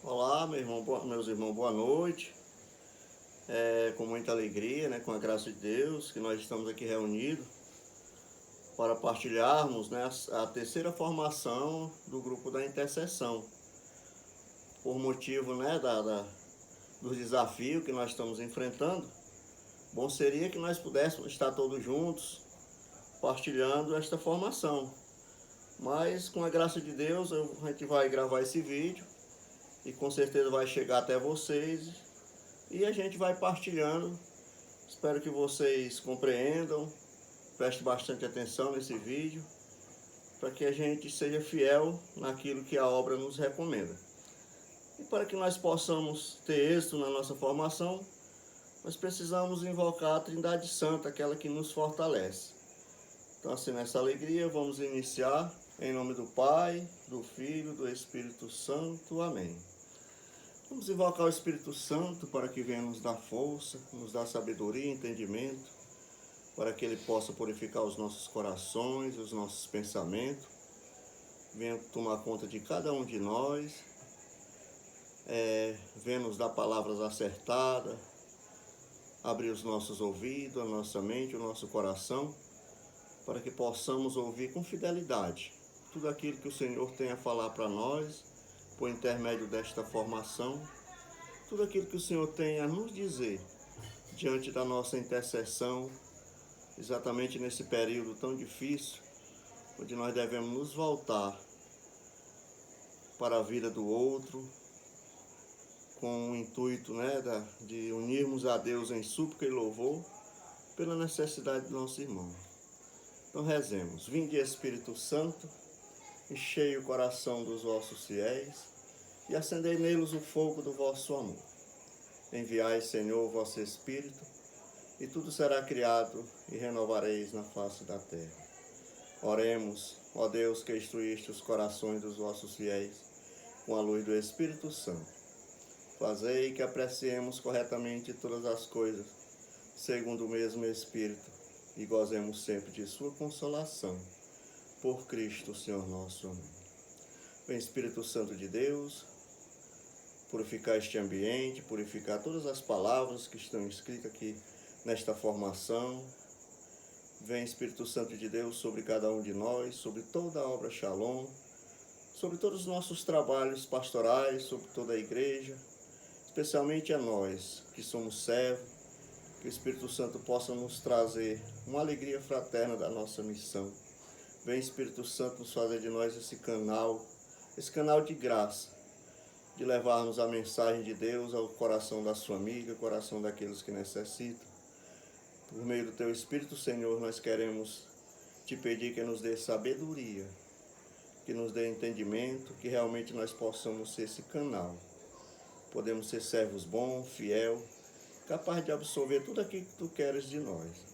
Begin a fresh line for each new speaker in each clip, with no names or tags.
Olá, meus irmãos, boa noite. Com muita alegria, né, com a graça de Deus, que nós estamos aqui reunidos para partilharmos, né, a terceira formação do grupo da intercessão. Por motivo, né, dos desafios que nós estamos enfrentando, bom seria que nós pudéssemos estar todos juntos partilhando esta formação. Mas com a graça de Deus, a gente vai gravar esse vídeo e com certeza vai chegar até vocês e a gente vai partilhando. Espero que vocês compreendam, prestem bastante atenção nesse vídeo, para que a gente seja fiel naquilo que a obra nos recomenda. E para que nós possamos ter êxito na nossa formação, nós precisamos invocar a Trindade Santa, aquela que nos fortalece. Então, assim, nessa alegria, vamos iniciar em nome do Pai, do Filho, do Espírito Santo. Amém. Vamos invocar o Espírito Santo para que venha nos dar força, nos dar sabedoria e entendimento, para que Ele possa purificar os nossos corações, os nossos pensamentos, venha tomar conta de cada um de nós, venha nos dar palavras acertadas, abrir os nossos ouvidos, a nossa mente, o nosso coração, para que possamos ouvir com fidelidade tudo aquilo que o Senhor tem a falar para nós, por intermédio desta formação, tudo aquilo que o Senhor tem a nos dizer diante da nossa intercessão, exatamente nesse período tão difícil, onde nós devemos nos voltar para a vida do outro, com o intuito, né, de unirmos a Deus em súplica e louvor pela necessidade do nosso irmão. Então rezemos. Vinde, Espírito Santo, enchei o coração dos vossos fiéis e acendei neles o fogo do vosso amor. Enviai, Senhor, o vosso Espírito, e tudo será criado, e renovareis na face da terra. Oremos, ó Deus, que instruíste os corações dos vossos fiéis com a luz do Espírito Santo. Fazei que apreciemos corretamente todas as coisas, segundo o mesmo Espírito, e gozemos sempre de sua consolação. Por Cristo, Senhor nosso. Amém. Vem, Espírito Santo de Deus, purificar este ambiente, purificar todas as palavras que estão escritas aqui nesta formação. Vem, Espírito Santo de Deus, sobre cada um de nós, sobre toda a obra Shalom, sobre todos os nossos trabalhos pastorais, sobre toda a igreja, especialmente a nós que somos servos, que o Espírito Santo possa nos trazer uma alegria fraterna da nossa missão. Vem, Espírito Santo, nos fazer de nós esse canal de graça, de levarmos a mensagem de Deus ao coração da sua amiga, coração daqueles que necessitam. Por meio do Teu Espírito, Senhor, nós queremos Te pedir que nos dê sabedoria, que nos dê entendimento, que realmente nós possamos ser esse canal. Podemos ser servos bons, fiel, capaz de absorver tudo aquilo que Tu queres de nós.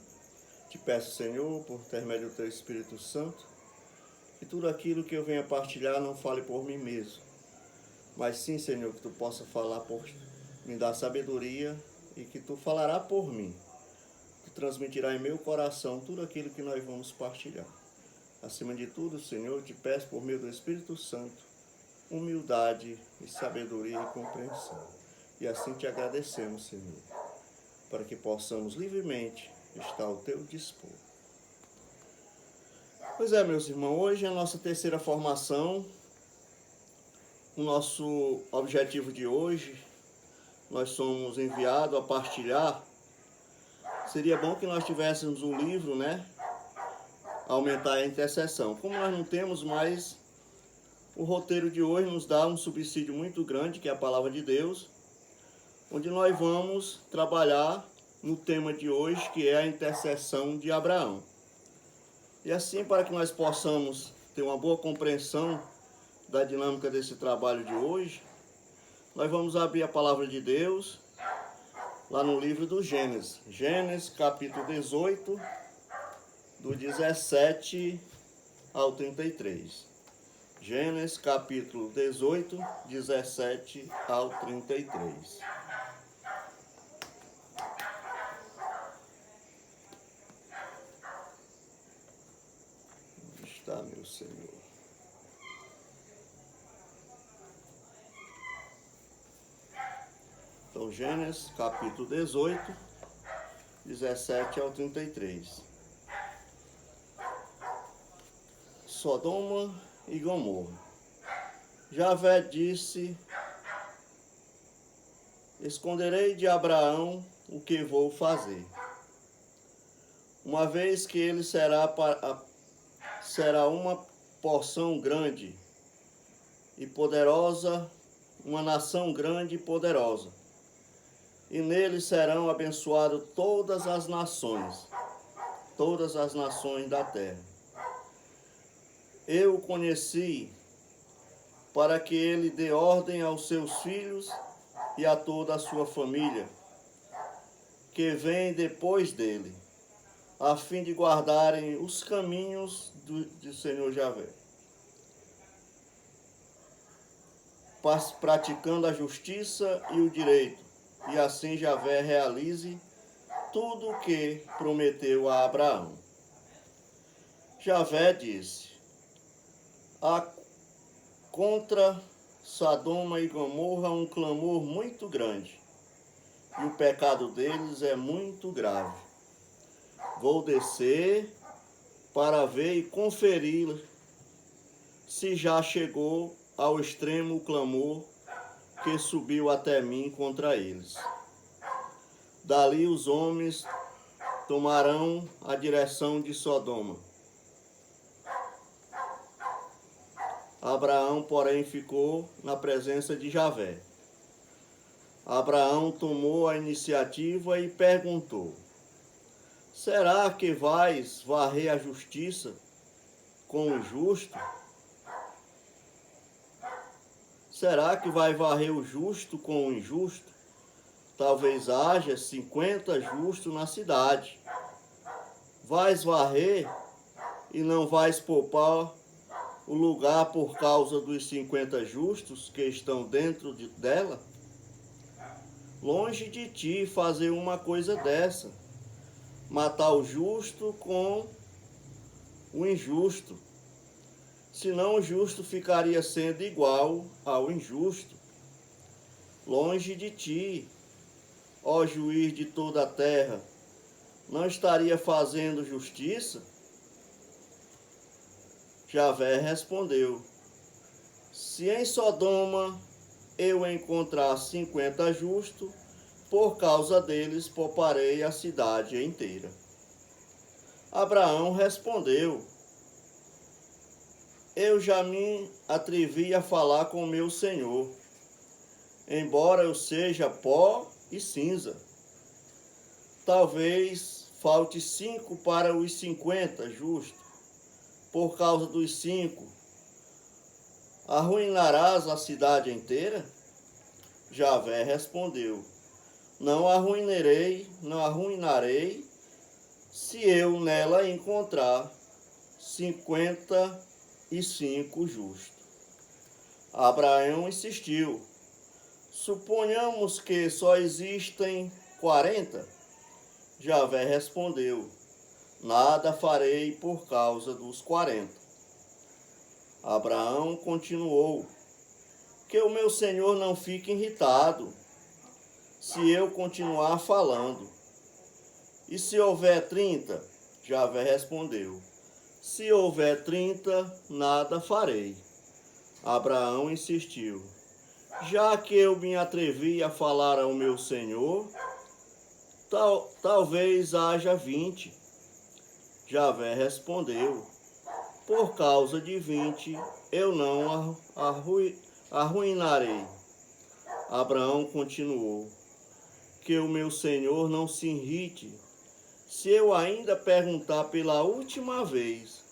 Te peço, Senhor, por intermédio do Teu Espírito Santo, que tudo aquilo que eu venha partilhar não fale por mim mesmo, mas sim, Senhor, que Tu possa falar me dar sabedoria e que Tu falará por mim. Tu transmitirá em meu coração tudo aquilo que nós vamos partilhar. Acima de tudo, Senhor, te peço por meio do Espírito Santo, humildade e sabedoria e compreensão. E assim te agradecemos, Senhor, para que possamos livremente estar ao Teu dispor. Pois é, meus irmãos, hoje é a nossa terceira formação. O nosso objetivo de hoje, nós somos enviados a partilhar. Seria bom que nós tivéssemos um livro, né? Aumentar a intercessão. Como nós não temos mais, o roteiro de hoje nos dá um subsídio muito grande, que é a palavra de Deus, onde nós vamos trabalhar no tema de hoje, que é a intercessão de Abraão. E assim, para que nós possamos ter uma boa compreensão da dinâmica desse trabalho de hoje, nós vamos abrir a palavra de Deus lá no livro do Gênesis. Gênesis capítulo 18, do 17 ao 33. Gênesis capítulo 18, 17 ao 33. Onde está, meu Senhor? por Gênesis, capítulo 18, 17 ao 33. Sodoma e Gomorra. Javé disse: esconderei de Abraão o que vou fazer, uma vez que ele será uma porção grande e poderosa, uma nação grande e poderosa, e nele serão abençoadas todas as nações da terra. Eu o conheci para que ele dê ordem aos seus filhos e a toda a sua família, que vem depois dele, a fim de guardarem os caminhos do Senhor Javé, praticando a justiça e o direito, e assim Javé realize tudo o que prometeu a Abraão. Javé disse: há contra Sodoma e Gomorra um clamor muito grande, e o pecado deles é muito grave. Vou descer para ver e conferir se já chegou ao extremo o clamor que subiu até mim contra eles. Dali os homens tomarão a direção de Sodoma. Abraão, porém, ficou na presença de Javé. Abraão tomou a iniciativa e perguntou: será que vais varrer a justiça com o justo? Será que vai varrer o justo com o injusto? Talvez haja 50 justos na cidade. Vais varrer e não vais poupar o lugar por causa dos 50 justos que estão dentro dela? Longe de ti fazer uma coisa dessa, matar o justo com o injusto. Senão o justo ficaria sendo igual ao injusto. Longe de ti, ó juiz de toda a terra, não estaria fazendo justiça? Javé respondeu: se em Sodoma eu encontrar 50 justos, por causa deles pouparei a cidade inteira. Abraão respondeu: eu já me atrevi a falar com meu Senhor, embora eu seja pó e cinza. Talvez falte 5 para os 50 justos. Por causa dos 5, arruinarás a cidade inteira? Javé respondeu: não arruinarei, se eu nela encontrar 55 justos. Abraão insistiu: suponhamos que só existem 40. Javé respondeu: nada farei por causa dos 40. Abraão continuou: que o meu senhor não fique irritado se eu continuar falando. E se houver 30? Javé respondeu: se houver 30, nada farei. Abraão insistiu: já que eu me atrevi a falar ao meu senhor, talvez haja 20. Javé respondeu: por causa de 20 eu não arruinarei. Abraão continuou: que o meu senhor não se irrite se eu ainda perguntar pela última vez.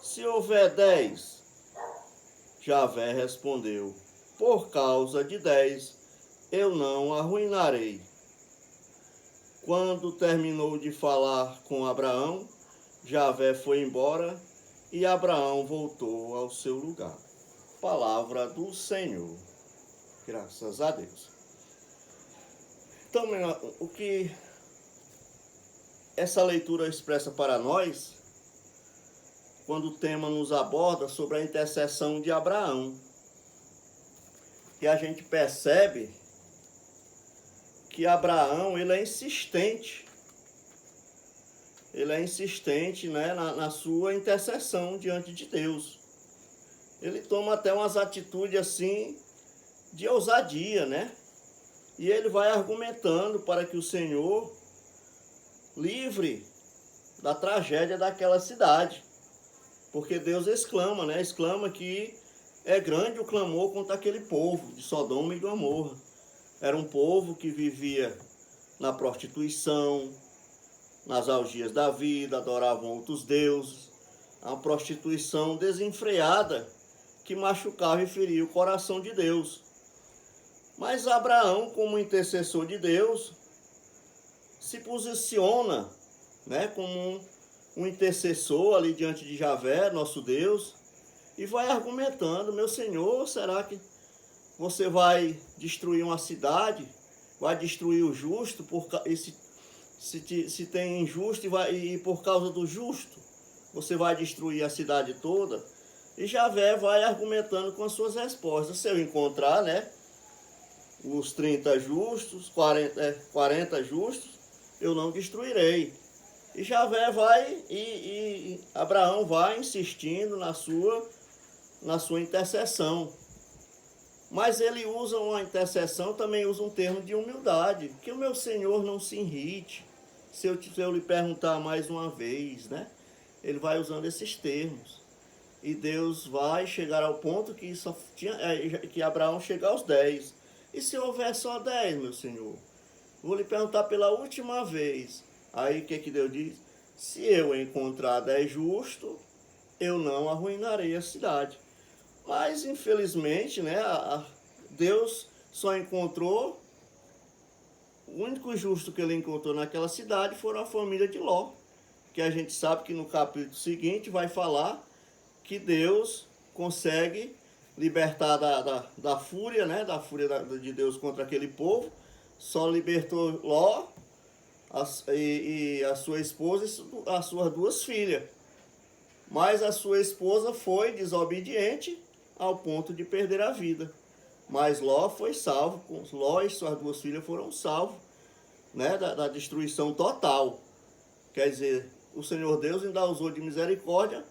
Se houver 10? Javé respondeu: por causa de 10 eu não arruinarei. Quando terminou de falar com Abraão, Javé foi embora e Abraão voltou ao seu lugar. Palavra do Senhor. Graças a Deus. Então, o que essa leitura expressa para nós, quando o tema nos aborda sobre a intercessão de Abraão, que a gente percebe que Abraão, ele é insistente. Ele é insistente, né, na sua intercessão diante de Deus. Ele toma até umas atitudes assim de ousadia, né? E ele vai argumentando para que o Senhor livre da tragédia daquela cidade. Porque Deus exclama, né? Exclama que é grande o clamor contra aquele povo de Sodoma e Gomorra. Era um povo que vivia na prostituição, nas algias da vida, adoravam outros deuses. A prostituição desenfreada que machucava e feria o coração de Deus. Mas Abraão, como intercessor de Deus, se posiciona, né, como um intercessor ali diante de Javé, nosso Deus, e vai argumentando: meu Senhor, será que você vai destruir uma cidade? Vai destruir o justo? Se tem injusto e por causa do justo, você vai destruir a cidade toda? E Javé vai argumentando com as suas respostas. Se eu encontrar, né, os 30 justos, 40 justos, eu não destruirei. E Javé vai, e Abraão vai insistindo na sua intercessão. Mas ele usa uma intercessão, também usa um termo de humildade, que o meu Senhor não se irrite se eu lhe perguntar mais uma vez, né? Ele vai usando esses termos. E Deus vai chegar ao ponto que Abraão chega aos 10. E se houver só 10, meu Senhor? Vou lhe perguntar pela última vez. Aí o que Deus diz? Se eu encontrar 10 justos, eu não arruinarei a cidade. Mas, infelizmente, né, Deus só encontrou, o único justo que ele encontrou naquela cidade foram a família de Ló. Que a gente sabe que no capítulo seguinte vai falar que Deus consegue libertar da fúria, né, da fúria de Deus contra aquele povo. Só libertou Ló e a sua esposa e as suas 2 filhas. Mas a sua esposa foi desobediente ao ponto de perder a vida. Mas Ló foi salvo, Ló e suas 2 filhas foram salvos, né, da destruição total. Quer dizer, o Senhor Deus ainda usou de misericórdia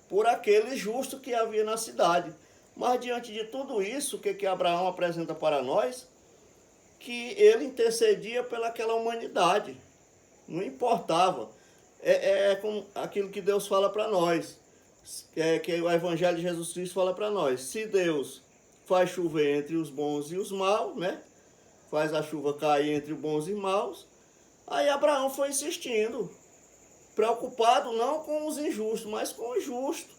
por aquele justo que havia na cidade. Mas diante de tudo isso, o que Abraão apresenta para nós? Que ele intercedia pelaquela humanidade. Não importava. É como aquilo que Deus fala para nós. Que o Evangelho de Jesus Cristo fala para nós. Se Deus faz chover entre os bons e os maus, né? Faz a chuva cair entre os bons e maus. Aí Abraão foi insistindo. Preocupado não com os injustos, mas com o justo.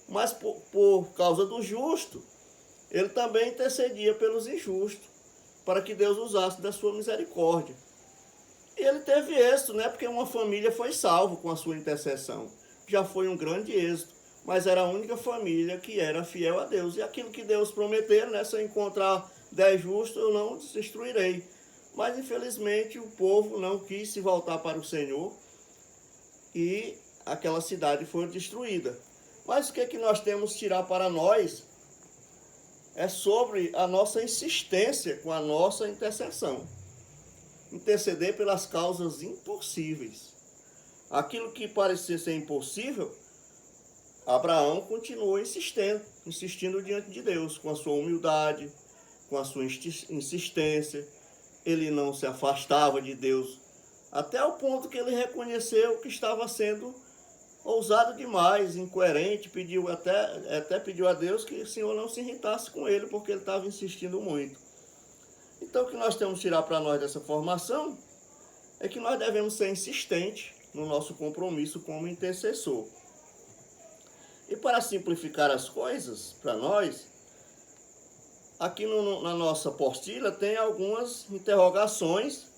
Mas por causa do justo, ele também intercedia pelos injustos, para que Deus usasse da sua misericórdia. E ele teve êxito, né? Porque uma família foi salva com a sua intercessão. Já foi um grande êxito, mas era a única família que era fiel a Deus. E aquilo que Deus prometeu, né? Se eu encontrar 10 justos, eu não destruirei. Mas infelizmente o povo não quis se voltar para o Senhor e aquela cidade foi destruída. Mas o que nós temos que tirar para nós é sobre a nossa insistência com a nossa intercessão. Interceder pelas causas impossíveis. Aquilo que parecia ser impossível, Abraão continuou insistindo diante de Deus, com a sua humildade, com a sua insistência. Ele não se afastava de Deus, até o ponto que ele reconheceu que estava sendo ousado demais, incoerente, até pediu a Deus que o Senhor não se irritasse com ele, porque ele estava insistindo muito. Então, o que nós temos que tirar para nós dessa formação é que nós devemos ser insistentes no nosso compromisso como intercessor. E para simplificar as coisas para nós, aqui na nossa apostila tem algumas interrogações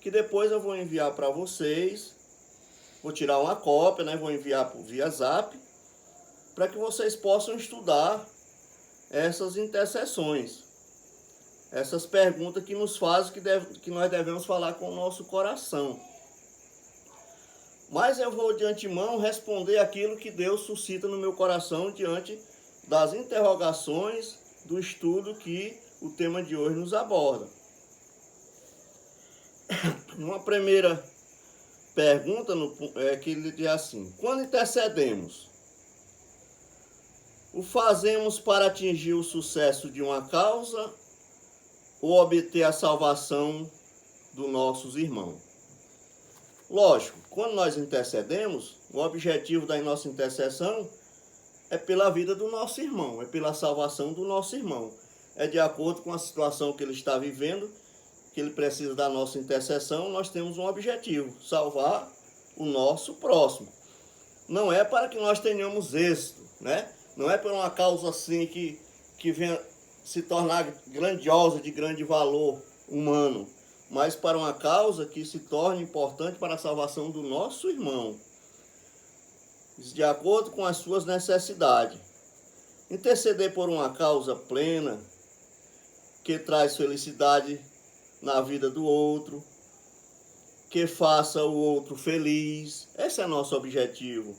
que depois eu vou enviar para vocês. Vou tirar uma cópia, né? Vou enviar via Zap, para que vocês possam estudar essas intercessões. Essas perguntas que nos fazem que nós devemos falar com o nosso coração. Mas eu vou de antemão responder aquilo que Deus suscita no meu coração diante das interrogações do estudo que o tema de hoje nos aborda. Uma primeira pergunta é que ele diz assim: quando intercedemos, o fazemos para atingir o sucesso de uma causa ou obter a salvação dos nossos irmãos? Lógico, quando nós intercedemos, o objetivo da nossa intercessão é pela vida do nosso irmão, é pela salvação do nosso irmão. É de acordo com a situação que ele está vivendo, que ele precisa da nossa intercessão, nós temos um objetivo: salvar o nosso próximo. Não é para que nós tenhamos êxito, né? Não é por uma causa assim que venha se tornar grandiosa, de grande valor humano, mas para uma causa que se torne importante para a salvação do nosso irmão, de acordo com as suas necessidades. Interceder por uma causa plena, que traz felicidade na vida do outro, que faça o outro feliz. Esse é nosso objetivo.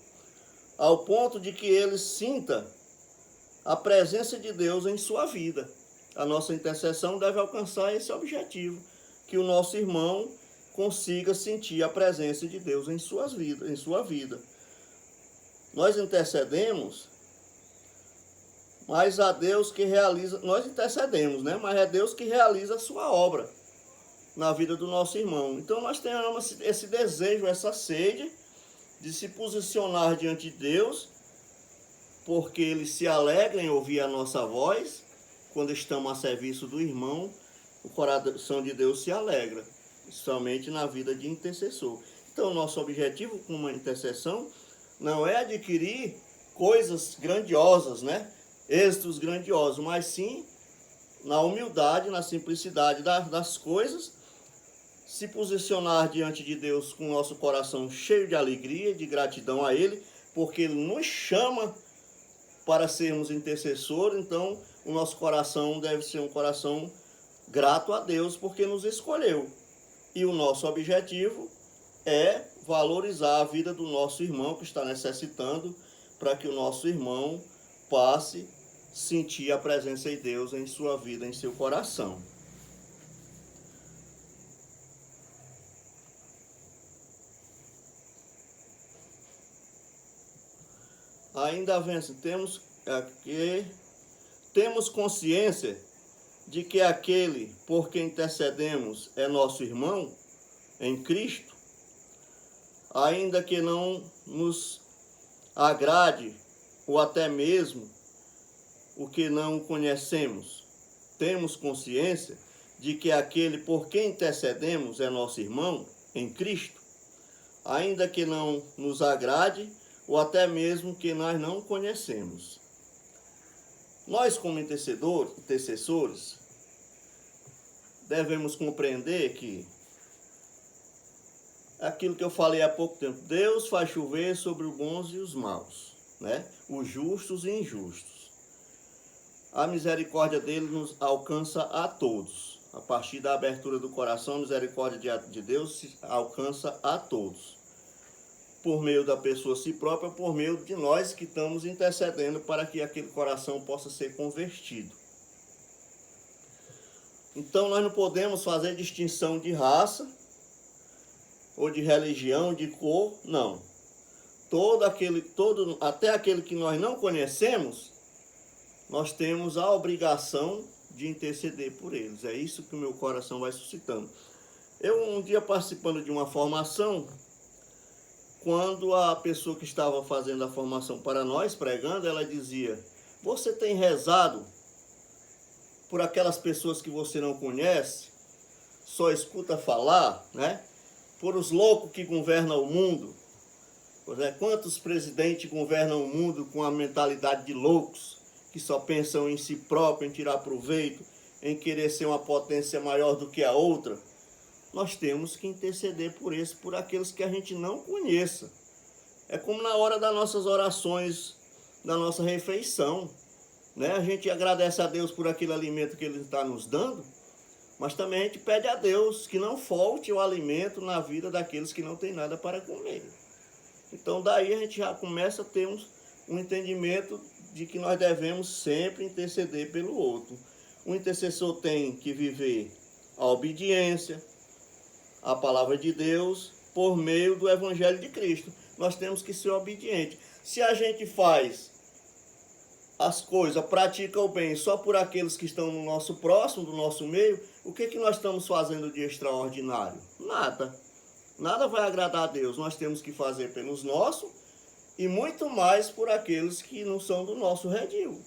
Ao ponto de que ele sinta a presença de Deus em sua vida. A nossa intercessão deve alcançar esse objetivo, que o nosso irmão consiga sentir a presença de Deus em sua vida. Nós intercedemos, mas a Deus que realiza, nós intercedemos, né? Mas é Deus que realiza a sua obra na vida do nosso irmão. Então nós temos esse desejo, essa sede de se posicionar diante de Deus, porque Ele se alegra em ouvir a nossa voz. Quando estamos a serviço do irmão, o coração de Deus se alegra, somente na vida de intercessor. Então nosso objetivo com uma intercessão não é adquirir coisas grandiosas, né? Êxitos grandiosos, mas sim na humildade, na simplicidade das coisas, se posicionar diante de Deus com o nosso coração cheio de alegria, de gratidão a Ele, porque Ele nos chama para sermos intercessores. Então o nosso coração deve ser um coração grato a Deus, porque nos escolheu. E o nosso objetivo é valorizar a vida do nosso irmão que está necessitando, para que o nosso irmão passe a sentir a presença de Deus em sua vida, em seu coração. Ainda temos consciência de que aquele por quem intercedemos é nosso irmão em Cristo, ainda que não nos agrade ou até mesmo o que não conhecemos. Temos consciência de que aquele por quem intercedemos é nosso irmão em Cristo, ainda que não nos agrade ou até mesmo que nós não conhecemos. Nós, como intercessores, devemos compreender que aquilo que eu falei há pouco tempo: Deus faz chover sobre os bons e os maus, né? Os justos e injustos. A misericórdia dele nos alcança a todos. A partir da abertura do coração, a misericórdia de Deus alcança a todos. Por meio da pessoa si própria, por meio de nós que estamos intercedendo para que aquele coração possa ser convertido. Então nós não podemos fazer distinção de raça, ou de religião, de cor, não. Até aquele que nós não conhecemos, nós temos a obrigação de interceder por eles. É isso que o meu coração vai suscitando. Eu, um dia, participando de uma formação, quando a pessoa que estava fazendo a formação para nós, pregando, ela dizia: você tem rezado por aquelas pessoas que você não conhece, só escuta falar, né? Por os loucos que governam o mundo. Quantos presidentes governam o mundo com a mentalidade de loucos, que só pensam em si próprio, em tirar proveito, em querer ser uma potência maior do que a outra? Nós temos que interceder por aqueles que a gente não conheça. É como na hora das nossas orações, da nossa refeição, né? A gente agradece a Deus por aquele alimento que Ele está nos dando, mas também a gente pede a Deus que não falte o alimento na vida daqueles que não têm nada para comer. Então daí a gente já começa a ter um entendimento de que nós devemos sempre interceder pelo outro. O intercessor tem que viver a obediência, a palavra de Deus por meio do Evangelho de Cristo. Nós temos que ser obedientes. Se a gente faz as coisas, pratica o bem só por aqueles que estão no nosso próximo, do nosso meio, o que nós estamos fazendo de extraordinário? Nada. Nada vai agradar a Deus. Nós temos que fazer pelos nossos e muito mais por aqueles que não são do nosso redil.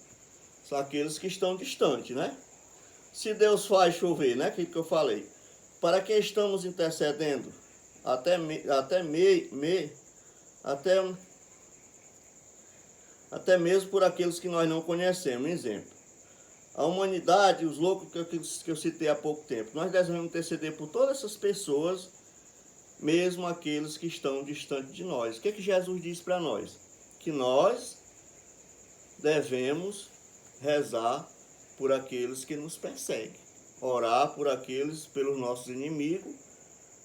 São aqueles que estão distantes, né? Se Deus faz chover, né? Aquilo que eu falei. Para quem estamos intercedendo? Até mesmo por aqueles que nós não conhecemos. Exemplo. A humanidade, os loucos que eu citei há pouco tempo. Nós devemos interceder por todas essas pessoas, mesmo aqueles que estão distantes de nós. O que Jesus diz para nós? Que nós devemos rezar por aqueles que nos perseguem. Orar por aqueles, pelos nossos inimigos,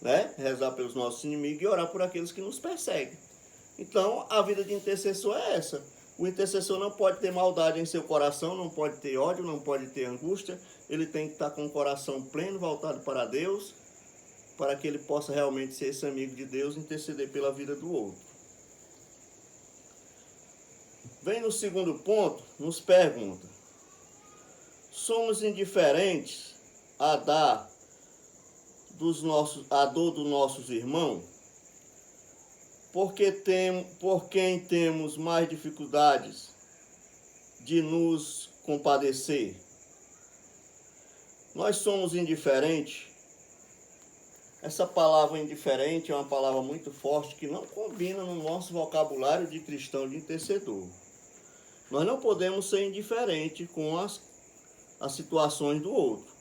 né? Rezar pelos nossos inimigos e orar por aqueles que nos perseguem. Então, a vida de intercessor é essa. O intercessor não pode ter maldade em seu coração, não pode ter ódio, não pode ter angústia. Ele tem que estar com o coração pleno, voltado para Deus, para que ele possa realmente ser esse amigo de Deus e interceder pela vida do outro. Vem no segundo ponto, nos pergunta: somos indiferentes a dar a dor dos nossos irmãos? Por quem temos mais dificuldades de nos compadecer? Nós somos indiferentes. Essa palavra indiferente é uma palavra muito forte que não combina no nosso vocabulário de cristão de intercedor. Nós não podemos ser indiferentes com as situações do outro.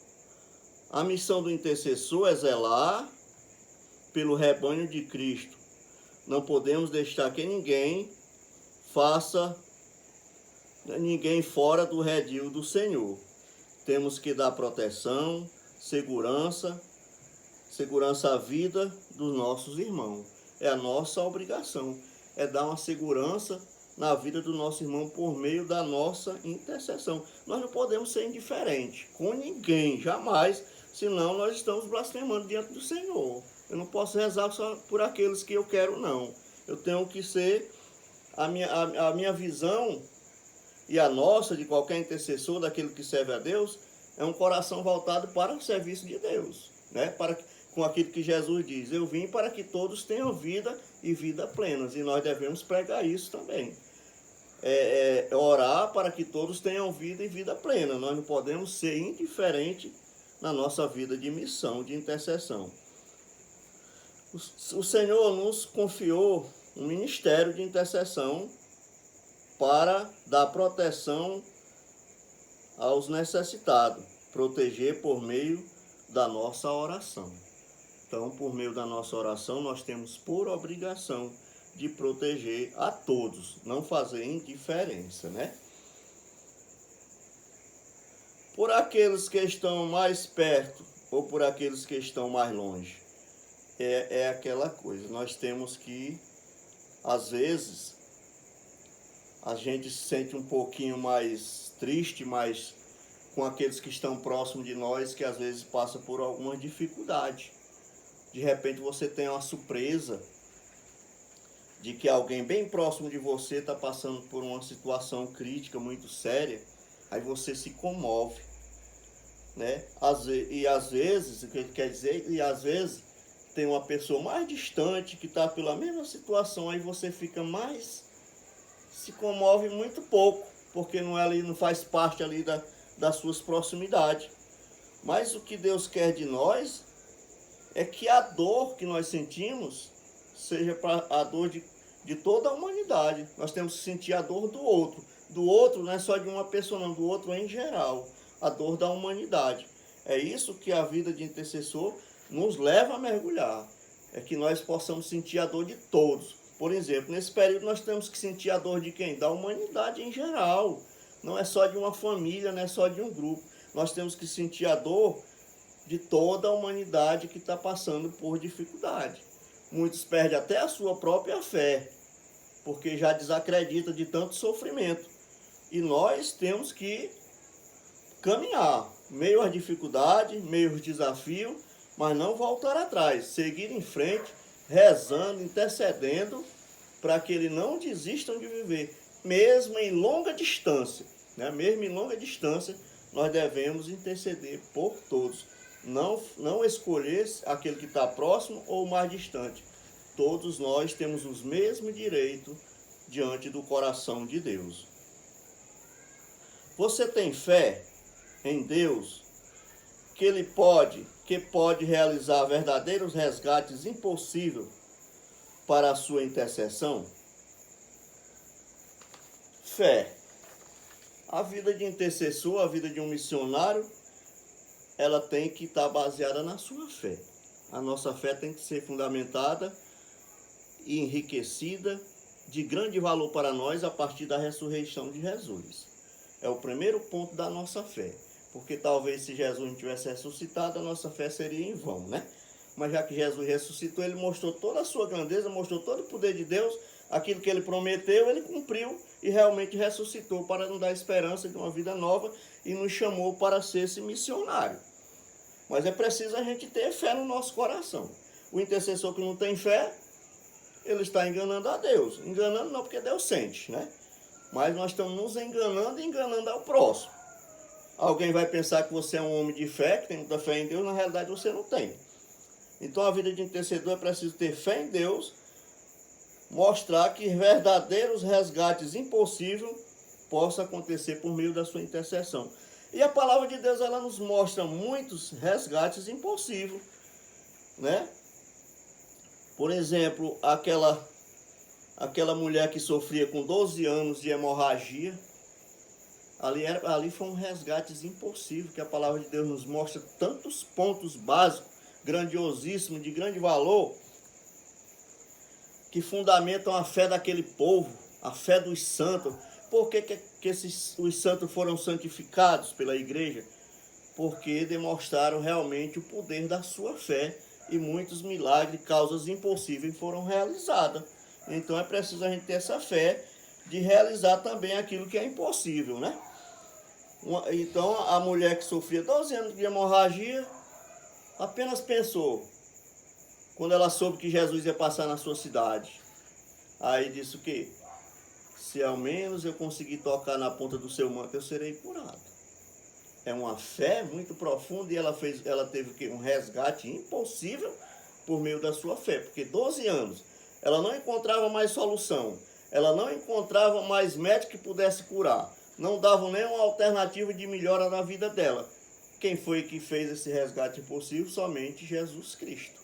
A missão do intercessor é zelar pelo rebanho de Cristo. Não podemos deixar que ninguém fora do redil do Senhor. Temos que dar proteção, segurança à vida dos nossos irmãos. É a nossa obrigação, é dar uma segurança na vida do nosso irmão por meio da nossa intercessão. Nós não podemos ser indiferentes com ninguém, jamais, senão nós estamos blasfemando diante do Senhor. Eu não posso rezar só por aqueles que eu quero, não. Eu tenho que ser, a minha visão e a nossa, de qualquer intercessor, daquele que serve a Deus, é um coração voltado para o serviço de Deus, né? Com aquilo que Jesus diz: eu vim para que todos tenham vida e vida plenas, e nós devemos pregar isso também. Orar para que todos tenham vida e vida plena. Nós não podemos ser indiferentes na nossa vida de missão, de intercessão. O Senhor nos confiou um ministério de intercessão para dar proteção aos necessitados, proteger por meio da nossa oração. Então, por meio da nossa oração, nós temos por obrigação de proteger a todos, não fazer indiferença, né? Por aqueles que estão mais perto ou por aqueles que estão mais longe. É aquela coisa, nós temos que, às vezes, a gente se sente um pouquinho mais triste, mas com aqueles que estão próximos de nós, que às vezes passa por alguma dificuldade. De repente você tem uma surpresa de que alguém bem próximo de você está passando por uma situação crítica muito séria, aí você se comove, né? Às vezes, o que quer dizer, e às vezes tem uma pessoa mais distante que está pela mesma situação, aí você fica mais, se comove muito pouco, porque não faz parte ali das suas proximidades. Mas o que Deus quer de nós é que a dor que nós sentimos seja para a dor de toda a humanidade. Nós temos que sentir a dor do outro. Do outro não é só de uma pessoa, não, do outro em geral. A dor da humanidade. É isso que a vida de intercessor nos leva a mergulhar. É que nós possamos sentir a dor de todos. Por exemplo, nesse período nós temos que sentir a dor de quem? Da humanidade em geral. Não é só de uma família, não é só de um grupo. Nós temos que sentir a dor de toda a humanidade que está passando por dificuldade. Muitos perdem até a sua própria fé, porque já desacreditam de tanto sofrimento. E nós temos que caminhar, meio às dificuldades, meio aos desafios, mas não voltar atrás, seguir em frente, rezando, intercedendo, para que eles não desistam de viver, mesmo em longa distância, né? Mesmo em longa distância, nós devemos interceder por todos, não escolher aquele que está próximo ou mais distante. Todos nós temos os mesmos direitos diante do coração de Deus. Você tem fé em Deus que pode realizar verdadeiros resgates impossíveis para a sua intercessão? Fé. A vida de intercessor, a vida de um missionário, ela tem que estar baseada na sua fé. A nossa fé tem que ser fundamentada e enriquecida de grande valor para nós a partir da ressurreição de Jesus. É o primeiro ponto da nossa fé. Porque talvez se Jesus não tivesse ressuscitado, a nossa fé seria em vão, né? Mas já que Jesus ressuscitou, ele mostrou toda a sua grandeza, mostrou todo o poder de Deus, aquilo que ele prometeu, ele cumpriu e realmente ressuscitou para nos dar esperança de uma vida nova e nos chamou para ser esse missionário. Mas é preciso a gente ter fé no nosso coração. O intercessor que não tem fé, ele está enganando a Deus. Enganando não, porque Deus sente, né? Mas nós estamos nos enganando e enganando ao próximo. Alguém vai pensar que você é um homem de fé, que tem muita fé em Deus, na realidade você não tem. Então a vida de intercedor é preciso ter fé em Deus, mostrar que verdadeiros resgates impossíveis possam acontecer por meio da sua intercessão. E a palavra de Deus, ela nos mostra muitos resgates impossíveis, né? Por exemplo, aquela mulher que sofria com 12 anos de hemorragia, ali foi um resgate impossível, que a palavra de Deus nos mostra tantos pontos básicos, grandiosíssimos, de grande valor, que fundamentam a fé daquele povo, a fé dos santos. Por que os santos foram santificados pela igreja? Porque demonstraram realmente o poder da sua fé e muitos milagres, causas impossíveis foram realizadas. Então é preciso a gente ter essa fé de realizar também aquilo que é impossível, né? Então a mulher que sofria 12 anos de hemorragia apenas pensou, quando ela soube que Jesus ia passar na sua cidade, aí disse o quê? Se ao menos eu conseguir tocar na ponta do seu manto, eu serei curado. É uma fé muito profunda e ela teve o quê? Um resgate impossível por meio da sua fé, porque 12 anos ela não encontrava mais solução, ela não encontrava mais médico que pudesse curar, não davam nenhuma alternativa de melhora na vida dela. Quem foi que fez esse resgate impossível? Somente Jesus Cristo,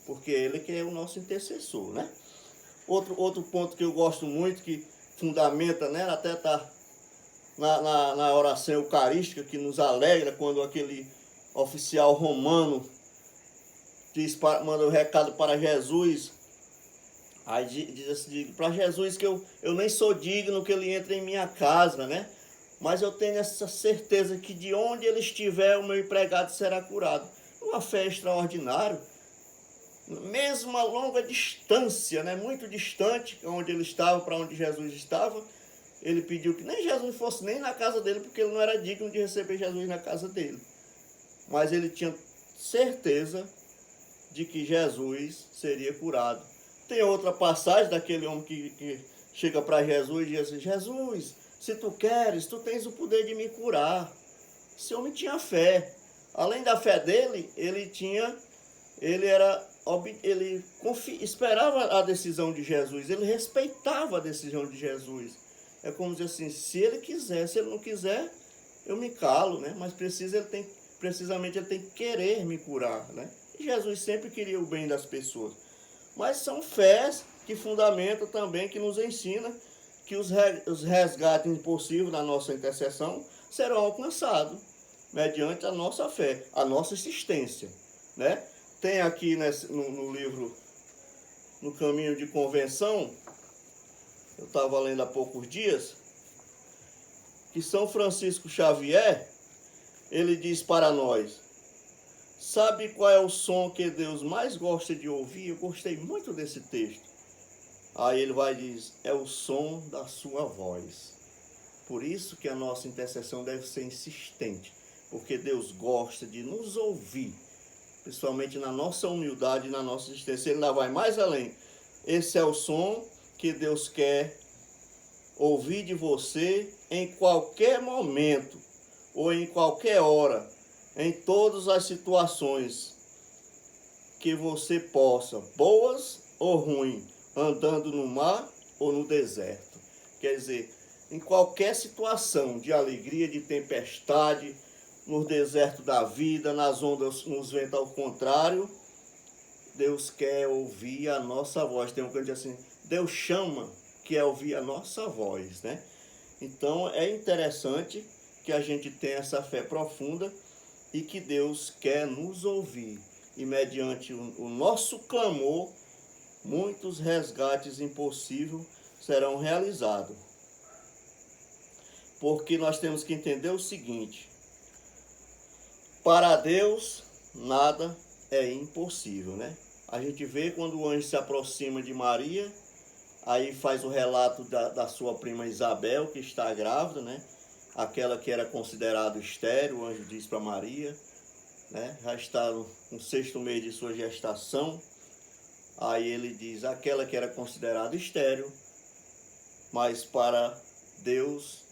porque ele que é o nosso intercessor, né? Outro ponto que eu gosto muito, que fundamenta, né? Até está na oração eucarística, que nos alegra quando aquele oficial romano manda o recado para Jesus. Aí diz assim, para Jesus que eu nem sou digno que ele entre em minha casa, né? Mas eu tenho essa certeza que de onde ele estiver, o meu empregado será curado. Uma fé extraordinária. Mesmo a longa distância, né? Muito distante, onde ele estava, para onde Jesus estava, ele pediu que nem Jesus fosse nem na casa dele, porque ele não era digno de receber Jesus na casa dele. Mas ele tinha certeza de que Jesus seria curado. Tem outra passagem daquele homem que chega para Jesus e diz assim, Jesus, se tu queres, tu tens o poder de me curar. Esse homem tinha fé. Além da fé dele, ele esperava a decisão de Jesus, ele respeitava a decisão de Jesus. É como dizer assim, se ele quiser, se ele não quiser, eu me calo, né? Mas precisamente ele tem que querer me curar, né? E Jesus sempre queria o bem das pessoas. Mas são fés que fundamentam também, que nos ensina que os resgates impossíveis da nossa intercessão serão alcançados mediante a nossa fé, a nossa existência, né? Tem aqui no livro, no Caminho de Convenção, eu estava lendo há poucos dias, que São Francisco Xavier, ele diz para nós, sabe qual é o som que Deus mais gosta de ouvir? Eu gostei muito desse texto. Aí ele vai e diz, é o som da sua voz. Por isso que a nossa intercessão deve ser insistente, porque Deus gosta de nos ouvir. principalmente na nossa humildade, na nossa existência. Ele ainda vai mais além. Esse é o som que Deus quer ouvir de você em qualquer momento, ou em qualquer hora, em todas as situações que você possa, boas ou ruins, andando no mar ou no deserto. Quer dizer, em qualquer situação de alegria, de tempestade, no deserto da vida, nas ondas, nos ventos ao contrário, Deus quer ouvir a nossa voz. Tem um canto assim, Deus chama, que é ouvir a nossa voz, né? Então é interessante que a gente tenha essa fé profunda e que Deus quer nos ouvir. E mediante o nosso clamor, muitos resgates impossíveis serão realizados. Porque nós temos que entender o seguinte: para Deus nada é impossível, né? A gente vê quando o anjo se aproxima de Maria, aí faz o relato da sua prima Isabel, que está grávida, né? Aquela que era considerada estéril, o anjo diz para Maria, né? Já está no 6º mês de sua gestação. Aí ele diz, aquela que era considerada estéril, mas para Deus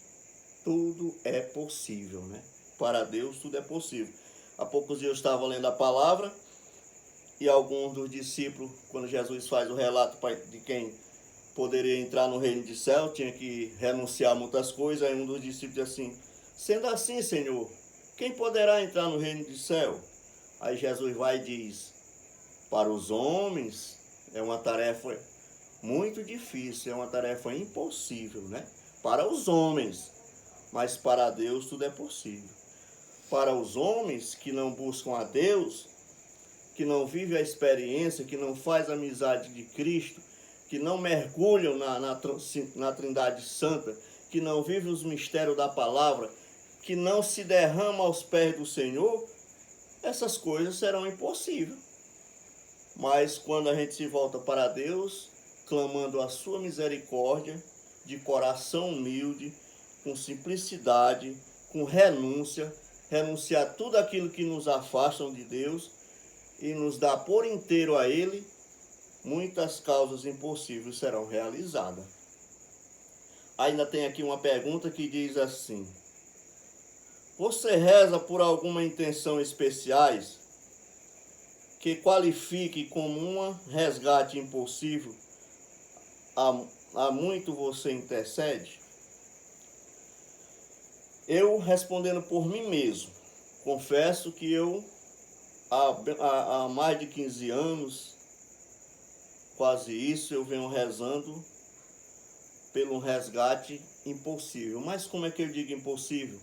tudo é possível, né? Para Deus tudo é possível. Há poucos dias eu estava lendo a palavra e alguns dos discípulos, quando Jesus faz o relato de quem poderia entrar no reino de céu, tinha que renunciar a muitas coisas, aí um dos discípulos diz assim, sendo assim, Senhor, quem poderá entrar no reino de céu? Aí Jesus vai e diz, para os homens é uma tarefa muito difícil, é uma tarefa impossível, né? Para os homens, mas para Deus tudo é possível. Para os homens que não buscam a Deus, que não vivem a experiência, que não faz a amizade de Cristo, que não mergulham na Trindade Santa, que não vivem os mistérios da palavra, que não se derramam aos pés do Senhor, essas coisas serão impossíveis. Mas quando a gente se volta para Deus, clamando a sua misericórdia, de coração humilde, com simplicidade, com renúncia, renunciar tudo aquilo que nos afastam de Deus e nos dá por inteiro a Ele, muitas causas impossíveis serão realizadas. Ainda tem aqui uma pergunta que diz assim, você reza por alguma intenção especiais que qualifique como um resgate impossível? Há muito você intercede? Eu, respondendo por mim mesmo, confesso que eu, há mais de 15 anos, quase isso, eu venho rezando pelo resgate impossível. Mas como é que eu digo impossível?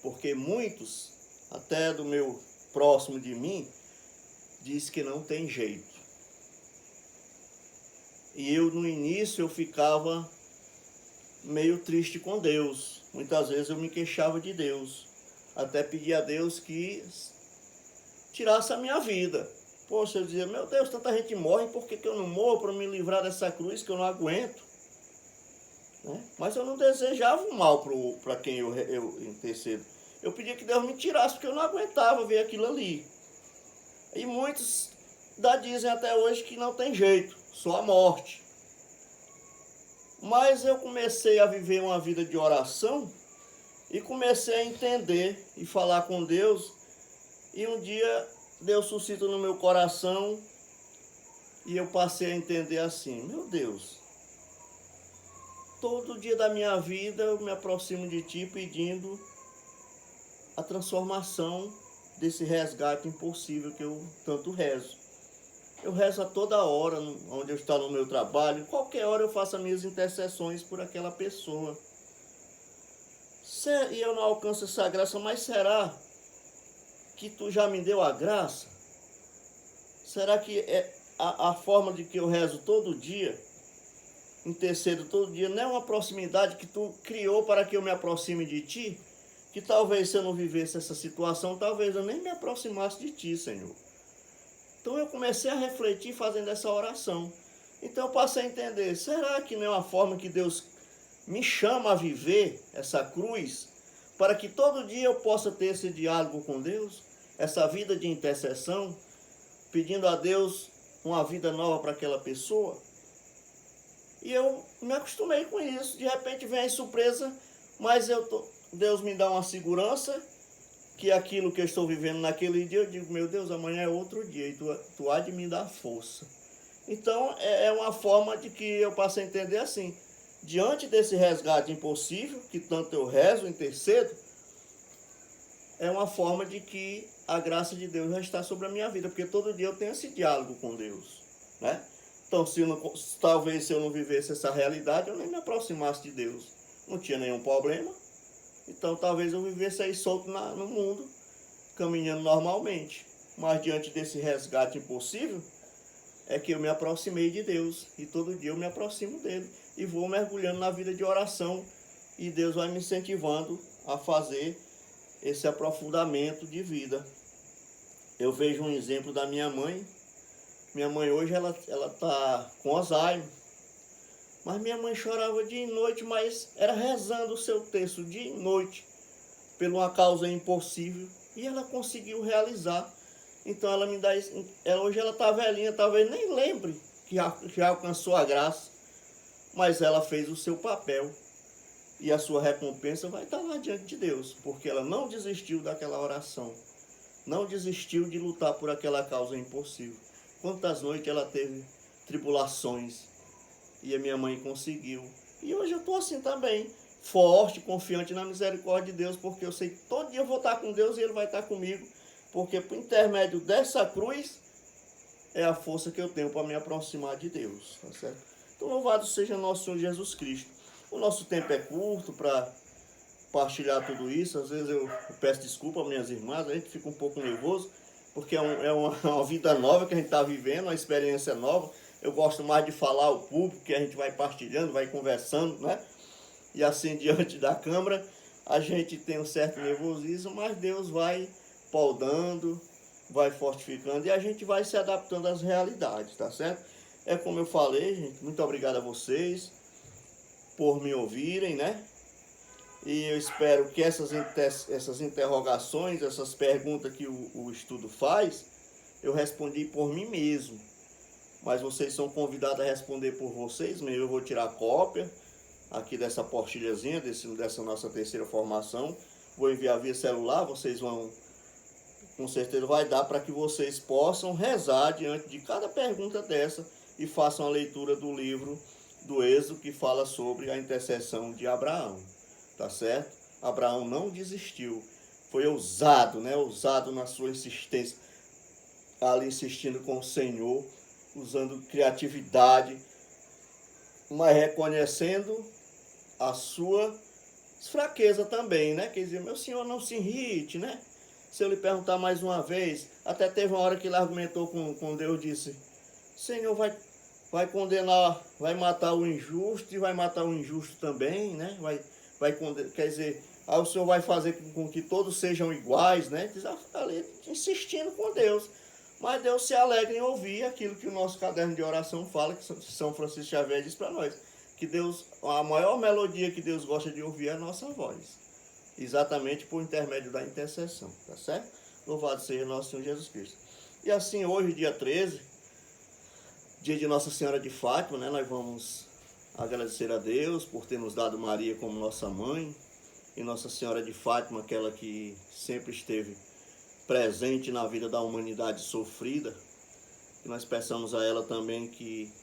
Porque muitos, até do meu próximo de mim, diz que não tem jeito. E eu, no início, eu ficava meio triste com Deus. Muitas vezes eu me queixava de Deus. Até pedir a Deus que tirasse a minha vida. Poxa, eu dizia, meu Deus, tanta gente morre, por que eu não morro para me livrar dessa cruz que eu não aguento? Né? Mas eu não desejava o mal para quem eu intercedo. Eu pedia que Deus me tirasse, porque eu não aguentava ver aquilo ali. E muitos dizem até hoje que não tem jeito, só a morte. Mas eu comecei a viver uma vida de oração e comecei a entender e falar com Deus. E um dia Deus suscita no meu coração e eu passei a entender assim, meu Deus, todo dia da minha vida eu me aproximo de Ti pedindo a transformação desse resgate impossível que eu tanto rezo. Eu rezo a toda hora, onde eu estou no meu trabalho, qualquer hora eu faço as minhas intercessões por aquela pessoa. E eu não alcanço essa graça, mas será que Tu já me deu a graça? Será que a forma de que eu rezo todo dia, intercedo todo dia, não é uma proximidade que Tu criou para que eu me aproxime de Ti? Que talvez se eu não vivesse essa situação, talvez eu nem me aproximasse de Ti, Senhor. Então eu comecei a refletir fazendo essa oração. Então eu passei a entender, será que não é uma forma que Deus me chama a viver essa cruz, para que todo dia eu possa ter esse diálogo com Deus, essa vida de intercessão, pedindo a Deus uma vida nova para aquela pessoa. E eu me acostumei com isso. De repente vem a surpresa, mas Deus me dá uma segurança que aquilo que eu estou vivendo naquele dia, eu digo, meu Deus, amanhã é outro dia e tu há de me dar força. Então é uma forma de que eu passo a entender assim, diante desse resgate impossível, que tanto eu rezo, intercedo, é uma forma de que a graça de Deus já está sobre a minha vida, porque todo dia eu tenho esse diálogo com Deus, né? Então, talvez se eu não vivesse essa realidade, eu nem me aproximasse de Deus. Não tinha nenhum problema. Então, talvez eu vivesse aí solto no mundo, caminhando normalmente. Mas, diante desse resgate impossível, é que eu me aproximei de Deus. E todo dia eu me aproximo dele. E vou mergulhando na vida de oração. E Deus vai me incentivando a fazer esse aprofundamento de vida. Eu vejo um exemplo da minha mãe. Minha mãe hoje ela está com Alzheimer. Mas minha mãe chorava dia e noite, mas era rezando o seu texto dia e noite, por uma causa impossível. E ela conseguiu realizar. Então ela me dá isso. Hoje ela está velhinha, talvez nem lembre que já alcançou a graça. Mas ela fez o seu papel. E a sua recompensa vai estar lá diante de Deus. Porque ela não desistiu daquela oração. Não desistiu de lutar por aquela causa impossível. Quantas noites ela teve tribulações. E a minha mãe conseguiu. E hoje eu estou assim também. Forte, confiante na misericórdia de Deus. Porque eu sei que todo dia eu vou estar com Deus e Ele vai estar comigo. Porque por intermédio dessa cruz é a força que eu tenho para me aproximar de Deus. Tá certo? Então louvado seja nosso Senhor Jesus Cristo. O nosso tempo é curto para partilhar tudo isso. Às vezes eu peço desculpa às minhas irmãs. A gente fica um pouco nervoso. Porque é uma vida nova que a gente está vivendo. Uma experiência nova. Eu gosto mais de falar ao público, que a gente vai partilhando, vai conversando, né? E assim, diante da câmera, a gente tem um certo nervosismo, mas Deus vai poldando, vai fortificando e a gente vai se adaptando às realidades, tá certo? É como eu falei, gente, muito obrigado a vocês por me ouvirem, né? E eu espero que essas interrogações, essas perguntas que o estudo faz, eu respondi por mim mesmo. Mas vocês são convidados a responder por vocês mesmo. Eu vou tirar cópia aqui dessa portilhazinha, dessa nossa terceira formação. Vou enviar via celular, vocês vão, com certeza vai dar para que vocês possam rezar diante de cada pergunta dessa e façam a leitura do livro do Êxodo que fala sobre a intercessão de Abraão. Tá certo? Abraão não desistiu. Foi ousado, né? Ousado na sua insistência, ali insistindo com o Senhor, usando criatividade, mas reconhecendo a sua fraqueza também, né? Quer dizer, meu senhor, não se irrite, né? Se eu lhe perguntar mais uma vez, até teve uma hora que ele argumentou com Deus, disse, Senhor, vai condenar, vai matar o injusto e vai matar o injusto também, né? Quer dizer, aí o Senhor vai fazer com que todos sejam iguais, né? Diz ali, insistindo com Deus. Mas Deus se alegra em ouvir aquilo que o nosso caderno de oração fala, que São Francisco Xavier diz para nós. Que Deus, a maior melodia que Deus gosta de ouvir é a nossa voz. Exatamente por intermédio da intercessão, tá certo? Louvado seja nosso Senhor Jesus Cristo. E assim, hoje, dia 13, dia de Nossa Senhora de Fátima, né? Nós vamos agradecer a Deus por ter nos dado Maria como nossa mãe. E Nossa Senhora de Fátima, aquela que sempre esteve presente na vida da humanidade sofrida, que nós peçamos a ela também que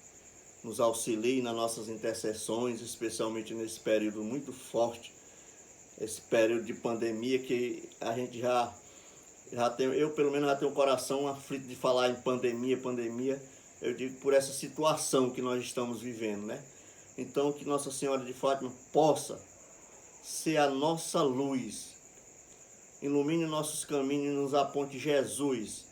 nos auxilie nas nossas intercessões, especialmente nesse período muito forte, esse período de pandemia que a gente já tem, eu pelo menos já tenho o coração aflito de falar em pandemia, eu digo por essa situação que nós estamos vivendo, né? Então que Nossa Senhora de Fátima possa ser a nossa luz, ilumine nossos caminhos e nos aponte Jesus,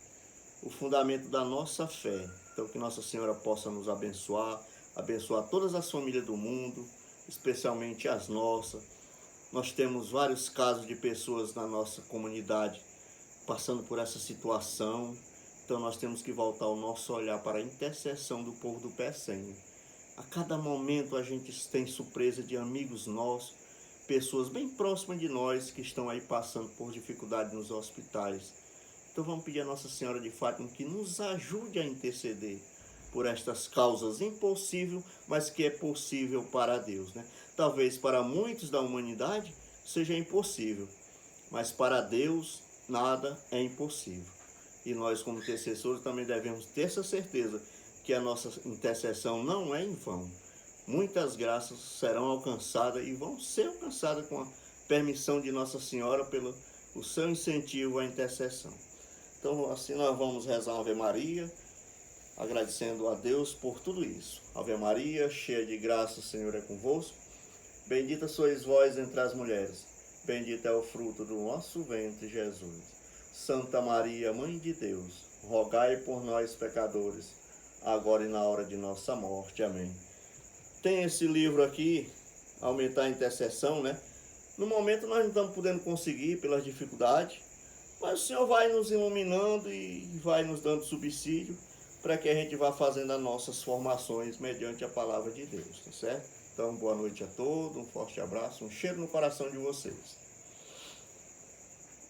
o fundamento da nossa fé. Então que Nossa Senhora possa nos abençoar, abençoar todas as famílias do mundo, especialmente as nossas. Nós temos vários casos de pessoas na nossa comunidade passando por essa situação. Então nós temos que voltar o nosso olhar para a intercessão do povo do Pecém. A cada momento a gente tem surpresa de amigos nossos, pessoas bem próximas de nós que estão aí passando por dificuldade nos hospitais. Então Então vamos pedir a Nossa Senhora de Fátima que nos ajude a interceder por estas causas impossíveis, mas que é possível para Deus, né? Talvez para muitos da humanidade seja impossível, mas para Deus nada é impossível. E nós, como intercessores, também devemos ter essa certeza que a nossa intercessão não é em vão. Muitas graças serão alcançadas e vão ser alcançadas com a permissão de Nossa Senhora pelo o seu incentivo à intercessão. Então, assim nós vamos rezar uma Ave Maria, agradecendo a Deus por tudo isso. Ave Maria, cheia de graça, o Senhor é convosco. Bendita sois vós entre as mulheres. Bendito é o fruto do nosso ventre, Jesus. Santa Maria, Mãe de Deus, rogai por nós, pecadores, agora e na hora de nossa morte. Amém. Tem esse livro aqui, Aumentar a Intercessão, né? No momento nós não estamos podendo conseguir pelas dificuldades, mas o Senhor vai nos iluminando e vai nos dando subsídio para que a gente vá fazendo as nossas formações mediante a palavra de Deus, tá certo? Então, boa noite a todos, um forte abraço, um cheiro no coração de vocês.